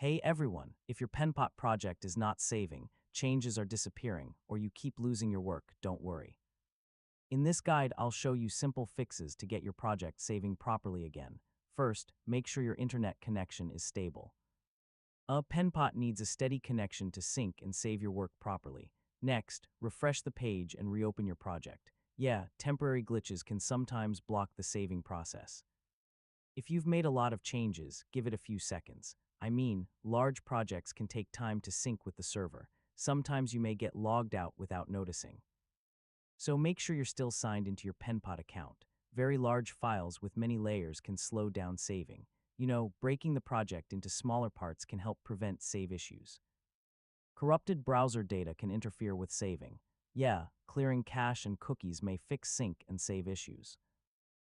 Hey everyone, if your Penpot project is not saving, changes are disappearing, or you keep losing your work, don't worry. In this guide, I'll show you simple fixes to get your project saving properly again. First, make sure your internet connection is stable. A Penpot needs a steady connection to sync and save your work properly. Next, refresh the page and reopen your project. Yeah, temporary glitches can sometimes block the saving process. If you've made a lot of changes, give it a few seconds. I mean, large projects can take time to sync with the server. Sometimes you may get logged out without noticing. So make sure you're still signed into your Penpot account. Very large files with many layers can slow down saving. Breaking the project into smaller parts can help prevent save issues. Corrupted browser data can interfere with saving. Yeah, clearing cache and cookies may fix sync and save issues.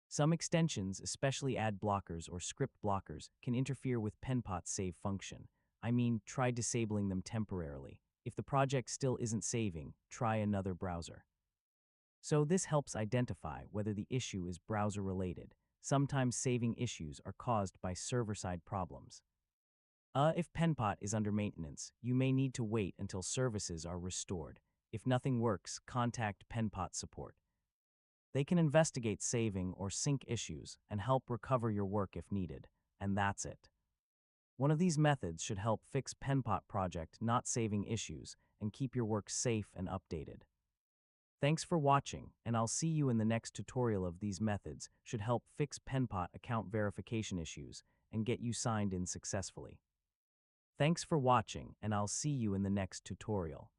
Some extensions, especially ad blockers or script blockers, can interfere with Penpot's save function. I mean, try disabling them temporarily. If the project still isn't saving, try another browser. So this helps identify whether the issue is browser-related. Sometimes saving issues are caused by server-side problems. If Penpot is under maintenance, you may need to wait until services are restored. If nothing works, contact Penpot support. They can investigate saving or sync issues and help recover your work if needed, and that's it. One of these methods should help fix Penpot project not saving issues and keep your work safe and updated. Thanks for watching, and I'll see you in the next tutorial. Of these methods should help fix Penpot account verification issues and get you signed in successfully. Thanks for watching, and I'll see you in the next tutorial.